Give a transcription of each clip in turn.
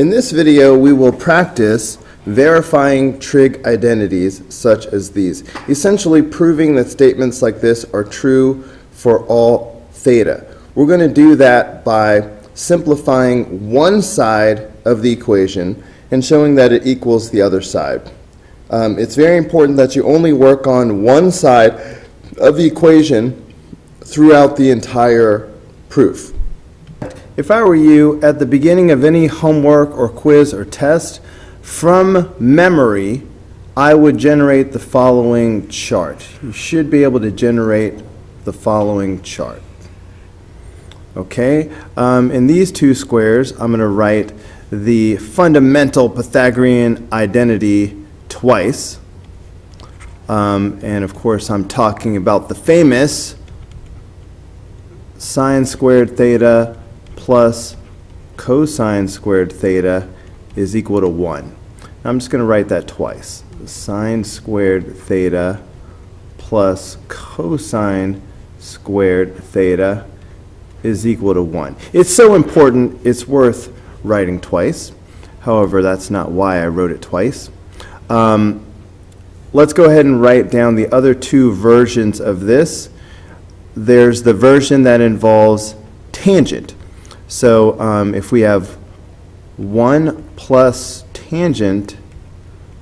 In this video, we will practice verifying trig identities such as these, essentially proving that statements like this are true for all theta. We're going to do that by simplifying one side of the equation and showing that it equals the other side. It's very important that you only work on one side of the equation throughout the entire proof. If I were you, at the beginning of any homework or quiz or test, from memory, I would generate the following chart. You should be able to generate the following chart. Okay, in these two squares, I'm going to write the fundamental Pythagorean identity twice. And of course, I'm talking about the famous sine squared theta plus cosine squared theta is equal to 1. I'm just going to write that twice. Sine squared theta plus cosine squared theta is equal to 1. It's so important, it's worth writing twice. However, that's not why I wrote it twice. Let's go ahead and write down the other two versions of this. There's the version that involves tangent. So if we have 1 plus tangent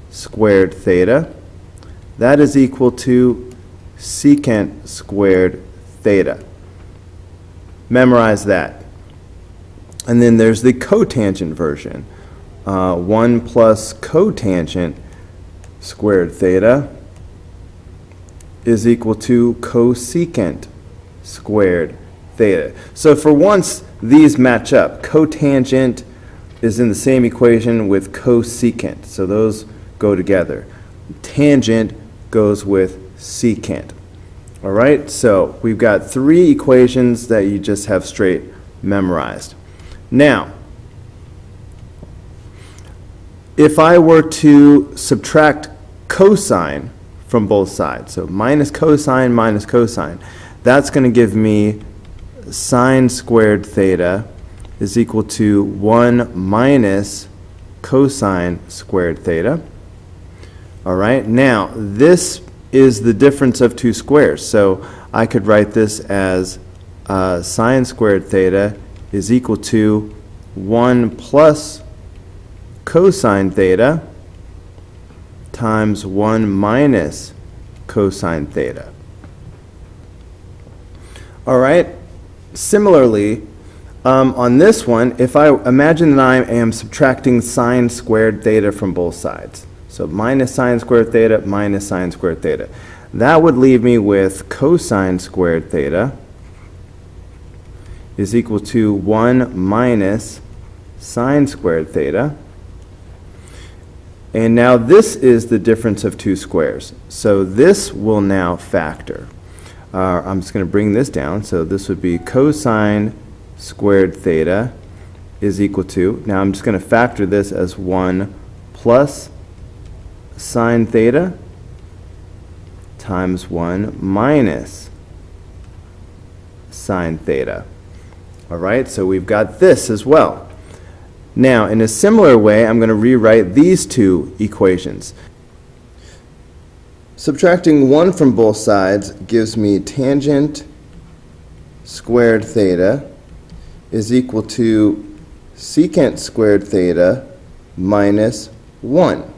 squared theta, that is equal to secant squared theta. Memorize that. And then there's the cotangent version. 1 plus cotangent squared theta is equal to cosecant squared theta. So for once, these match up. Cotangent is in the same equation with cosecant, so those go together. Tangent goes with secant. All right, so we've got three equations that you just have straight memorized. Now, if I were to subtract cosine from both sides, so minus cosine, that's going to give me sine squared theta is equal to 1 minus cosine squared theta. All right, now this is the difference of two squares, so I could write this as sine squared theta is equal to 1 plus cosine theta times 1 minus cosine theta. All right, similarly, on this one, if I imagine that I am subtracting sine squared theta from both sides, so minus sine squared theta minus sine squared theta, that would leave me with cosine squared theta is equal to 1 minus sine squared theta. And now this is the difference of two squares. So this will now factor. I'm just going to bring this down. So this would be cosine squared theta is equal to, now I'm just going to factor this as 1 plus sine theta times 1 minus sine theta. All right, so we've got this as well. Now, in a similar way, I'm going to rewrite these two equations. Subtracting 1 from both sides gives me tangent squared theta is equal to secant squared theta minus 1.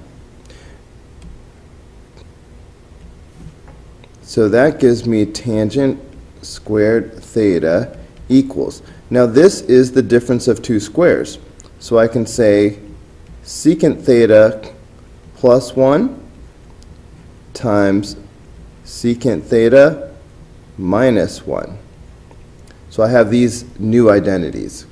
So that gives me tangent squared theta equals. Now this is the difference of two squares. So I can say secant theta plus 1 times secant theta minus 1. So I have these new identities.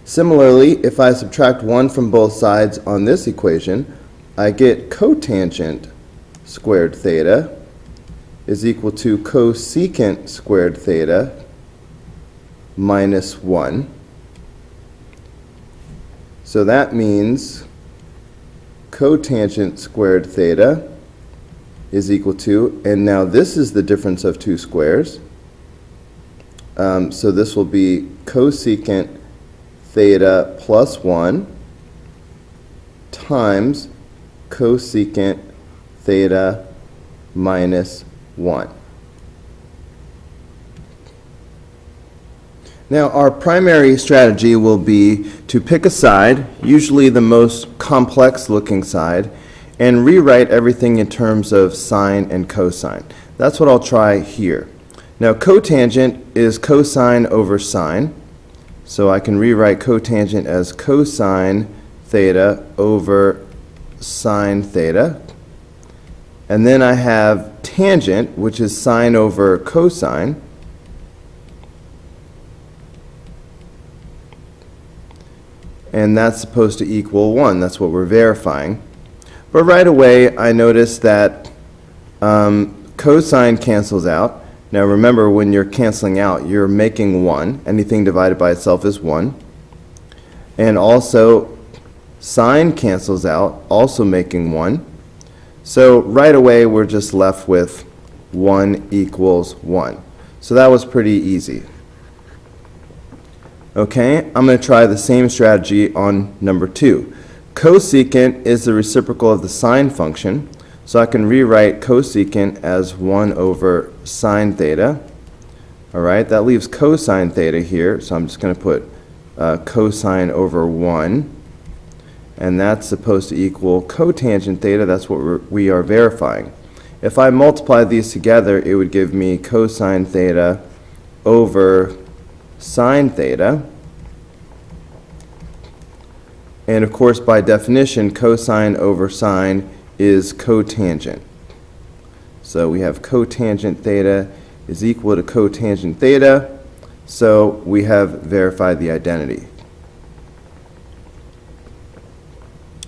Similarly, if I subtract 1 from both sides on this equation, I get cotangent squared theta is equal to cosecant squared theta minus 1. So that means cotangent squared theta is equal to, and now this is the difference of two squares. So this will be cosecant theta plus 1 times cosecant theta minus 1. Now, our primary strategy will be to pick a side, usually the most complex looking side, and rewrite everything in terms of sine and cosine. That's what I'll try here. Now, cotangent is cosine over sine, so I can rewrite cotangent as cosine theta over sine theta. And then I have tangent, which is sine over cosine. And that's supposed to equal 1. That's what we're verifying. But right away, I notice that cosine cancels out. Now remember, when you're canceling out, you're making 1. Anything divided by itself is 1. And also, sine cancels out, also making 1. So right away, we're just left with 1 equals 1. So that was pretty easy. Okay, I'm going to try the same strategy on number 2. Cosecant is the reciprocal of the sine function, so I can rewrite cosecant as 1 over sine theta. All right, that leaves cosine theta here, so I'm just going to put cosine over 1. And that's supposed to equal cotangent theta. That's what we are verifying. If I multiply these together, it would give me cosine theta over sine theta. And of course, by definition, cosine over sine is cotangent. So we have cotangent theta is equal to cotangent theta. So we have verified the identity.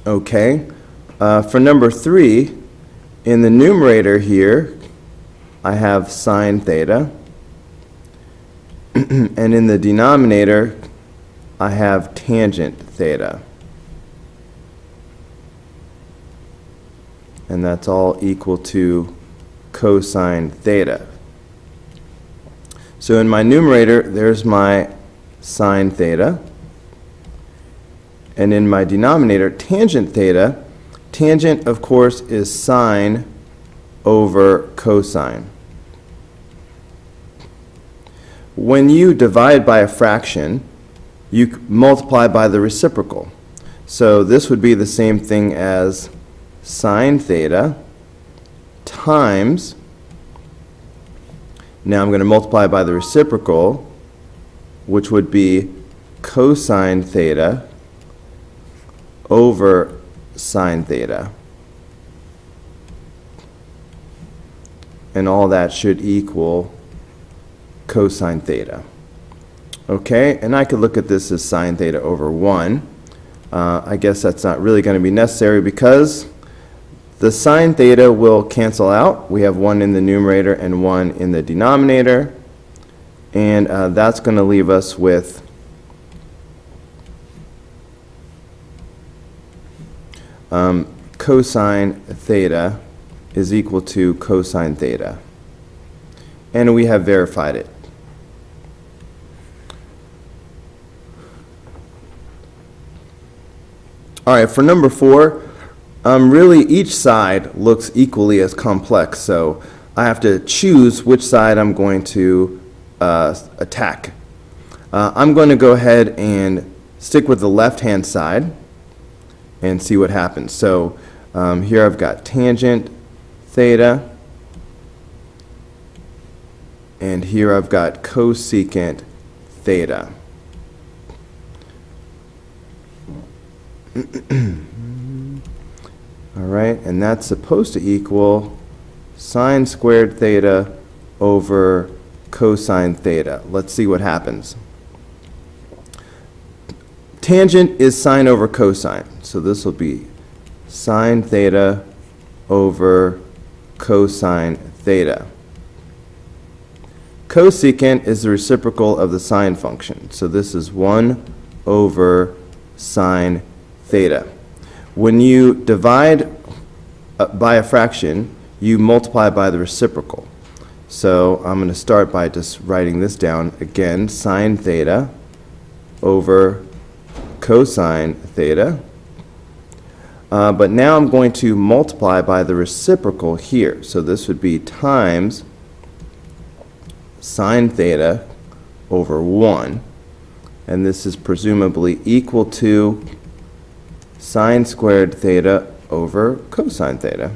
Okay, for number 3, in the numerator here, I have sine theta. And in the denominator, I have tangent theta. And that's all equal to cosine theta. So in my numerator, there's my sine theta. And in my denominator, tangent theta, tangent, of course, is sine over cosine. When you divide by a fraction, you multiply by the reciprocal. So this would be the same thing as sine theta times, now I'm going to multiply by the reciprocal, which would be cosine theta over sine theta. And all that should equal cosine theta. Okay, and I could look at this as sine theta over 1. I guess that's not really going to be necessary because the sine theta will cancel out. We have 1 in the numerator and 1 in the denominator. And that's going to leave us with cosine theta is equal to cosine theta. And we have verified it. All right, for number 4, really each side looks equally as complex, so I have to choose which side I'm going to attack. I'm going to go ahead and stick with the left-hand side and see what happens. So here I've got tangent theta, and here I've got cosecant theta. All right, and that's supposed to equal sine squared theta over cosine theta. Let's see what happens. Tangent is sine over cosine, so this will be sine theta over cosine theta. Cosecant is the reciprocal of the sine function, so this is 1 over sine theta. When you divide by a fraction, you multiply by the reciprocal. So I'm going to start by just writing this down again, sine theta over cosine theta. But now I'm going to multiply by the reciprocal here. So this would be times sine theta over 1. And this is presumably equal to sine squared theta over cosine theta,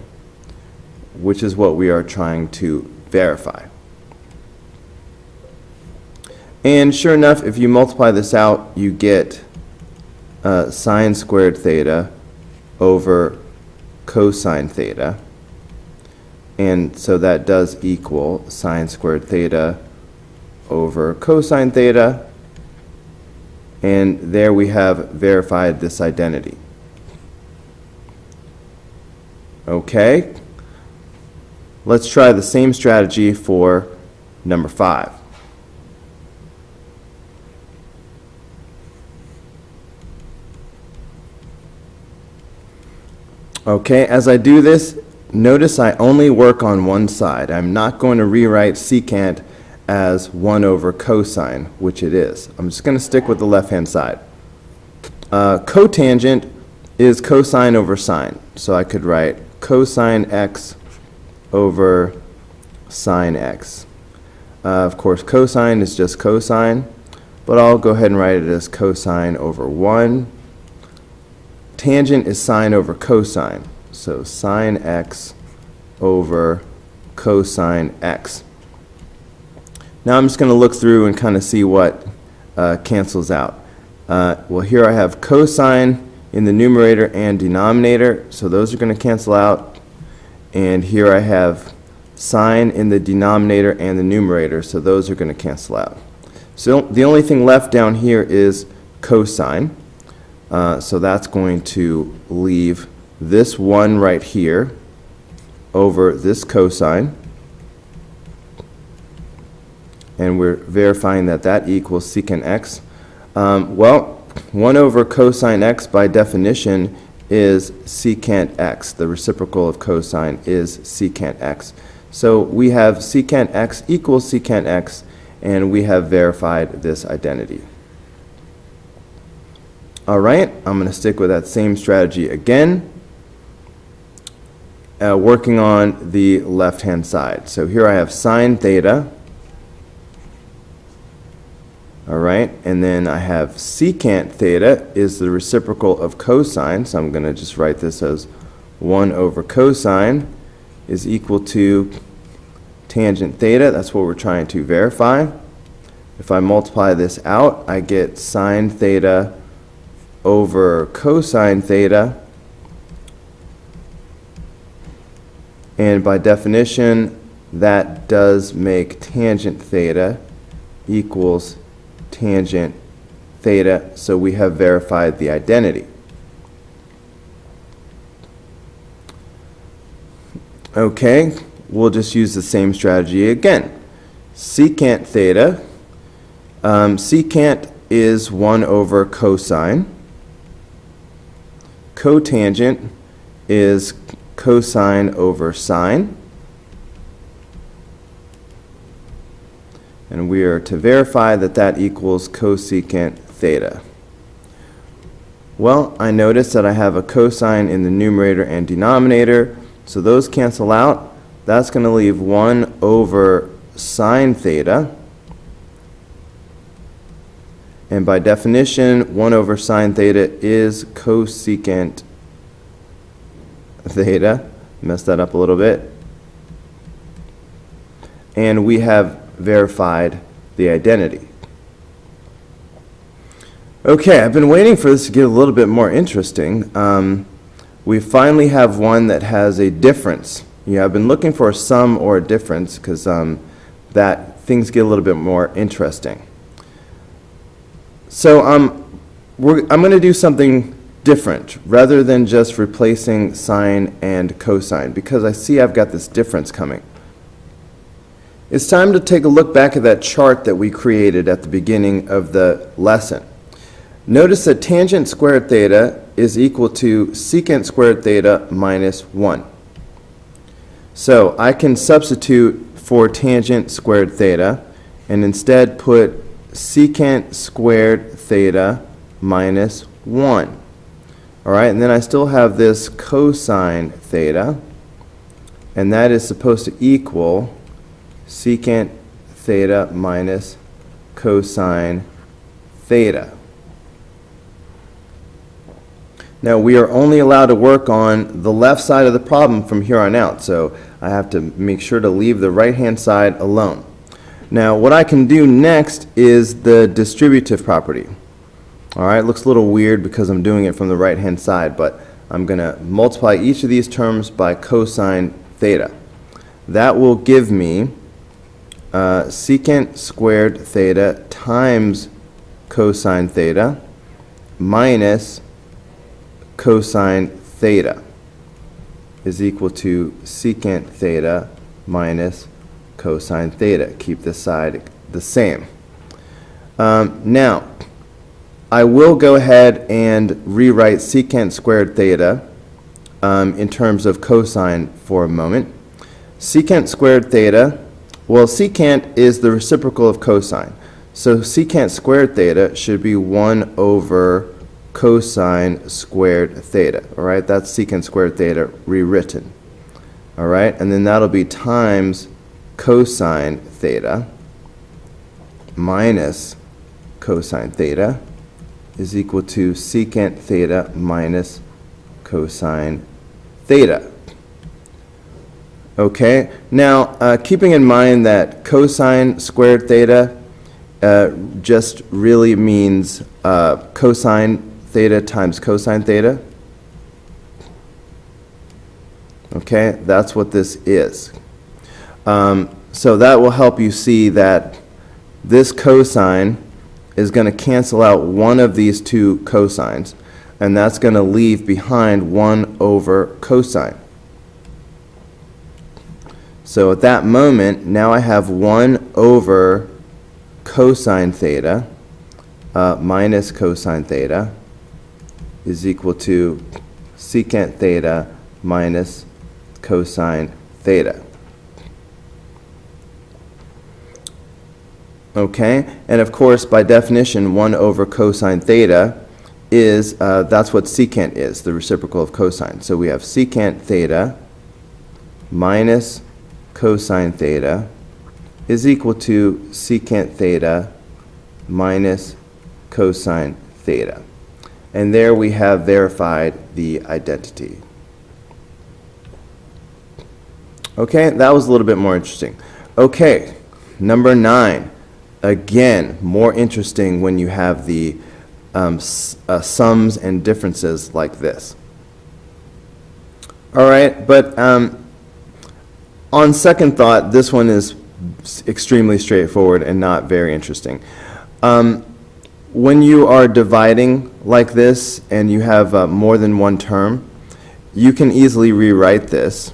which is what we are trying to verify. And sure enough, if you multiply this out, you get sine squared theta over cosine theta. And so that does equal sine squared theta over cosine theta. And there we have verified this identity. Okay, let's try the same strategy for number 5. Okay, as I do this, notice I only work on one side. I'm not going to rewrite secant as 1 over cosine, which it is. I'm just going to stick with the left-hand side. Cotangent is cosine over sine. So I could write cosine x over sine x. Of course, cosine is just cosine, but I'll go ahead and write it as cosine over 1. Tangent is sine over cosine, so sine x over cosine x. Now I'm just going to look through and kind of see what cancels out. Well, here I have cosine in the numerator and denominator, so those are going to cancel out. And here I have sine in the denominator and the numerator, so those are going to cancel out. So the only thing left down here is cosine. So that's going to leave this 1 right here over this cosine. And we're verifying that that equals secant x. Well, 1 over cosine x by definition is secant x. The reciprocal of cosine is secant x. So we have secant x equals secant x, and we have verified this identity. All right, I'm going to stick with that same strategy again, working on the left-hand side. So here I have sine theta. All right, and then I have secant theta is the reciprocal of cosine, so I'm going to just write this as 1 over cosine is equal to tangent theta. That's what we're trying to verify. If I multiply this out, I get sine theta over cosine theta, and by definition that does make tangent theta equals tangent theta, so we have verified the identity. Okay, we'll just use the same strategy again. Secant theta, secant is 1 over cosine. Cotangent is cosine over sine. And we are to verify that that equals cosecant theta. Well, I notice that I have a cosine in the numerator and denominator, so those cancel out. That's going to leave 1 over sine theta. And by definition, 1 over sine theta is cosecant theta. Messed that up a little bit. And we have verified the identity. Okay, I've been waiting for this to get a little bit more interesting. We finally have one that has a difference. Yeah, I've been looking for a sum or a difference because that things get a little bit more interesting. So I'm going to do something different rather than just replacing sine and cosine, because I see I've got this difference coming. It's time to take a look back at that chart that we created at the beginning of the lesson. Notice that tangent squared theta is equal to secant squared theta minus 1. So I can substitute for tangent squared theta and instead put secant squared theta minus 1. All right, and then I still have this cosine theta, and that is supposed to equal secant theta minus cosine theta. Now, we are only allowed to work on the left side of the problem from here on out, so I have to make sure to leave the right-hand side alone. Now, what I can do next is the distributive property. All right, it looks a little weird because I'm doing it from the right-hand side, but I'm going to multiply each of these terms by cosine theta. That will give me secant squared theta times cosine theta minus cosine theta is equal to secant theta minus cosine theta. Keep this side the same. Now, I will go ahead and rewrite secant squared theta in terms of cosine for a moment. Secant squared theta, well, secant is the reciprocal of cosine. So secant squared theta should be 1 over cosine squared theta. All right, that's secant squared theta rewritten. All right, and then that'll be times cosine theta minus cosine theta is equal to secant theta minus cosine theta. Okay, now keeping in mind that cosine squared theta just really means cosine theta times cosine theta. Okay, that's what this is. So that will help you see that this cosine is going to cancel out one of these two cosines, and that's going to leave behind 1 over cosine. So at that moment, now I have 1 over cosine theta minus cosine theta is equal to secant theta minus cosine theta. Okay, and of course, by definition, 1 over cosine theta is, that's what secant is, the reciprocal of cosine. So we have secant theta minus cosine theta is equal to secant theta minus cosine theta. And there we have verified the identity. Okay, that was a little bit more interesting. Okay, number 9. Again, more interesting when you have the sums and differences like this. All right, but on second thought, this one is extremely straightforward and not very interesting. When you are dividing like this and you have more than one term, you can easily rewrite this.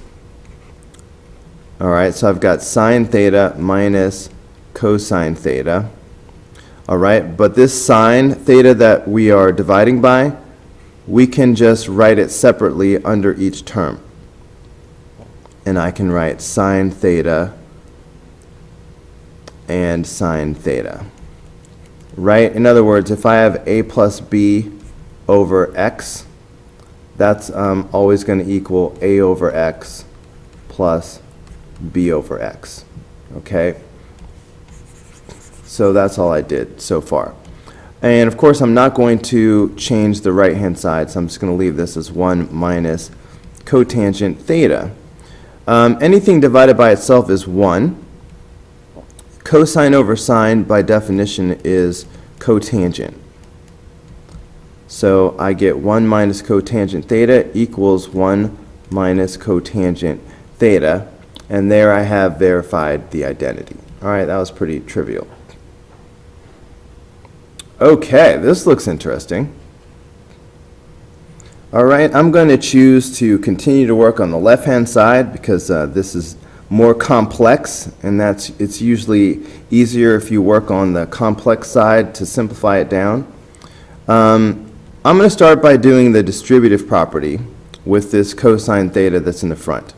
All right, so I've got sine theta minus cosine theta. All right, but this sine theta that we are dividing by, we can just write it separately under each term. And I can write sine theta and sine theta. Right? In other words, if I have a plus b over x, that's always going to equal a over x plus b over x. Okay? So that's all I did so far. And of course, I'm not going to change the right-hand side, so I'm just going to leave this as 1 minus cotangent theta. Anything divided by itself is 1. Cosine over sine, by definition, is cotangent. So I get 1 minus cotangent theta equals 1 minus cotangent theta. And there I have verified the identity. All right, that was pretty trivial. Okay, this looks interesting. All right, I'm going to choose to continue to work on the left-hand side because this is more complex, and it's usually easier if you work on the complex side to simplify it down. I'm going to start by doing the distributive property with this cosine theta that's in the front.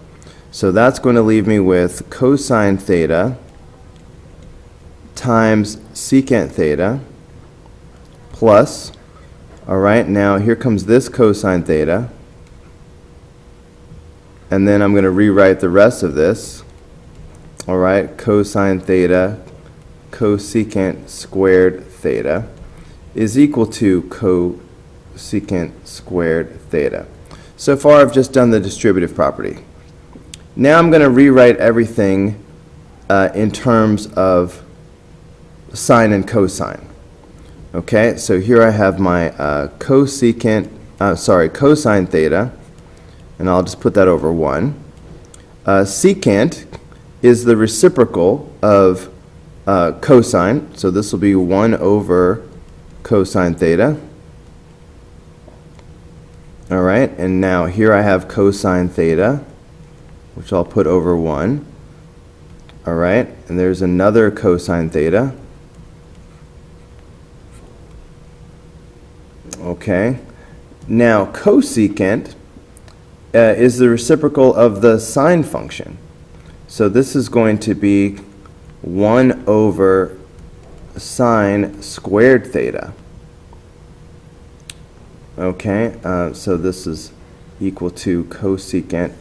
So that's going to leave me with cosine theta times secant theta plus, All right, now here comes this cosine theta. And then I'm going to rewrite the rest of this. All right, cosine theta cosecant squared theta is equal to cosecant squared theta. So far I've just done the distributive property. Now I'm going to rewrite everything in terms of sine and cosine. Okay, so here I have my cosine theta, and I'll just put that over 1. Secant is the reciprocal of cosine, so this will be 1 over cosine theta. All right, and now here I have cosine theta, which I'll put over 1. All right, and there's another cosine theta. Okay, now cosecant is the reciprocal of the sine function. So this is going to be 1 over sine squared theta. Okay, so this is equal to cosecant,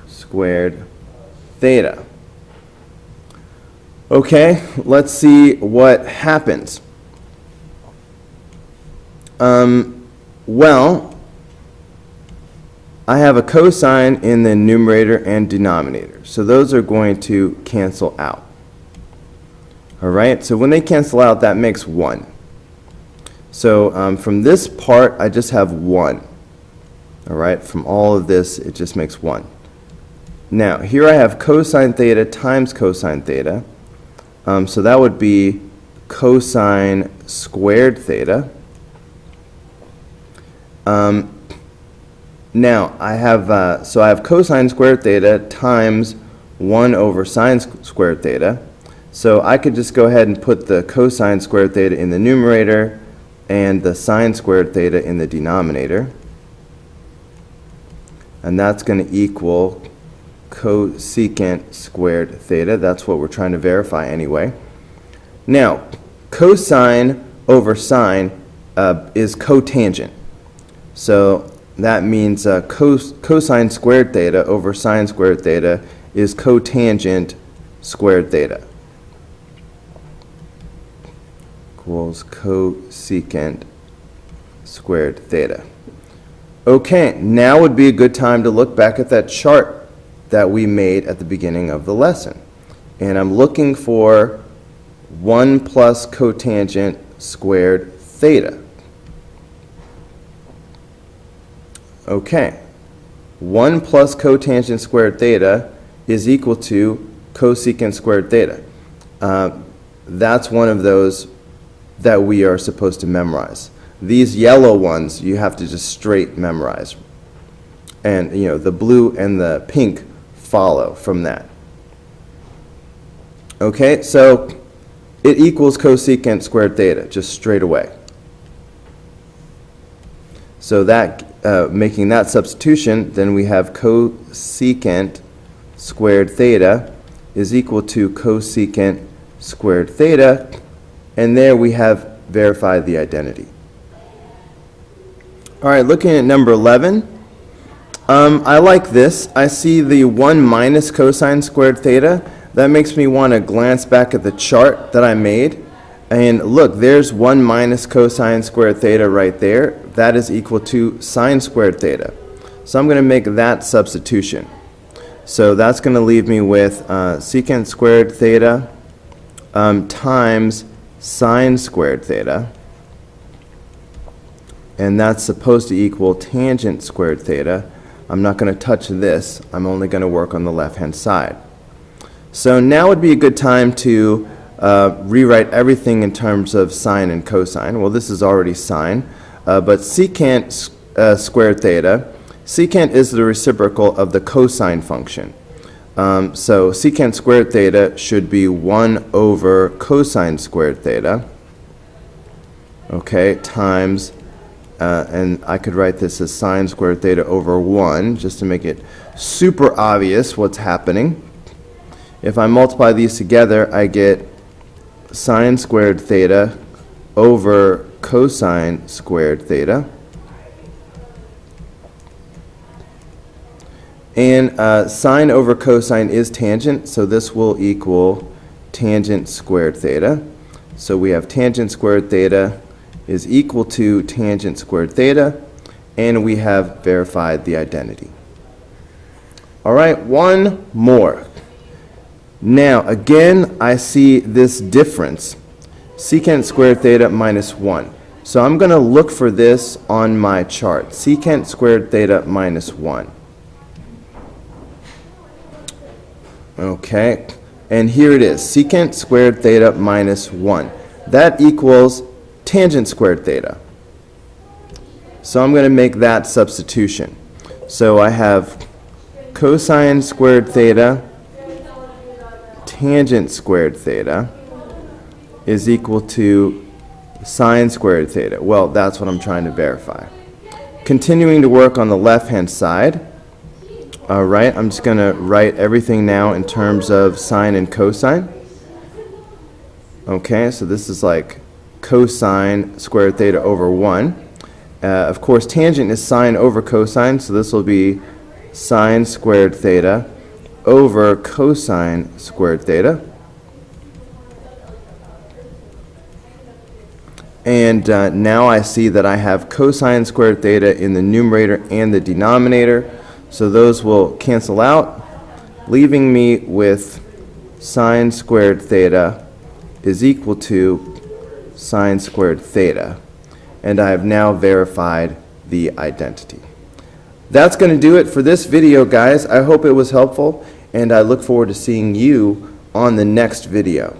squared theta. Okay, let's see what happens. Well, I have a cosine in the numerator and denominator, so those are going to cancel out. All right, so when they cancel out, that makes 1. So from this part, I just have 1. All right, from all of this, it just makes 1. Now, here I have cosine theta times cosine theta. So that would be cosine squared theta. Now, I have cosine squared theta times 1 over sine squared theta. So I could just go ahead and put the cosine squared theta in the numerator and the sine squared theta in the denominator. And that's going to equal cosecant squared theta. That's what we're trying to verify anyway. Now, cosine over sine is cotangent. So that means cosine squared theta over sine squared theta is cotangent squared theta. Equals cosecant squared theta. Okay, now would be a good time to look back at that chart that we made at the beginning of the lesson. And I'm looking for 1 plus cotangent squared theta. Okay, 1 plus cotangent squared theta is equal to cosecant squared theta. That's one of those that we are supposed to memorize. These yellow ones you have to just straight memorize. And the blue and the pink follow from that. Okay, so it equals cosecant squared theta, just straight away. So that, making that substitution, then we have cosecant squared theta is equal to cosecant squared theta, and there we have verified the identity. All right, looking at number 11, I like this. I see the 1 minus cosine squared theta. That makes me want to glance back at the chart that I made. And look, there's 1 minus cosine squared theta right there. That is equal to sine squared theta. So I'm going to make that substitution. So that's going to leave me with secant squared theta times sine squared theta. And that's supposed to equal tangent squared theta. I'm not going to touch this. I'm only going to work on the left-hand side. So now would be a good time to rewrite everything in terms of sine and cosine. Well, this is already sine, but secant squared theta, secant is the reciprocal of the cosine function. So secant squared theta should be 1 over cosine squared theta, okay, times, and I could write this as sine squared theta over 1, just to make it super obvious what's happening. If I multiply these together, I get sine squared theta over cosine squared theta. And sine over cosine is tangent, so this will equal tangent squared theta. So we have tangent squared theta is equal to tangent squared theta, and we have verified the identity. All right, one more. Now, again, I see this difference, secant squared theta minus 1. So I'm going to look for this on my chart, secant squared theta minus 1. Okay, and here it is, secant squared theta minus 1. That equals tangent squared theta. So I'm going to make that substitution. So I have cosine squared theta, tangent squared theta is equal to sine squared theta. Well, that's what I'm trying to verify. Continuing to work on the left-hand side. All right, I'm just going to write everything now in terms of sine and cosine. Okay, so this is like cosine squared theta over 1. Of course, tangent is sine over cosine, so this will be sine squared theta over cosine squared theta. And now I see that I have cosine squared theta in the numerator and the denominator, so those will cancel out, leaving me with sine squared theta is equal to sine squared theta. And I have now verified the identity. That's going to do it for this video, guys. I hope it was helpful, and I look forward to seeing you on the next video.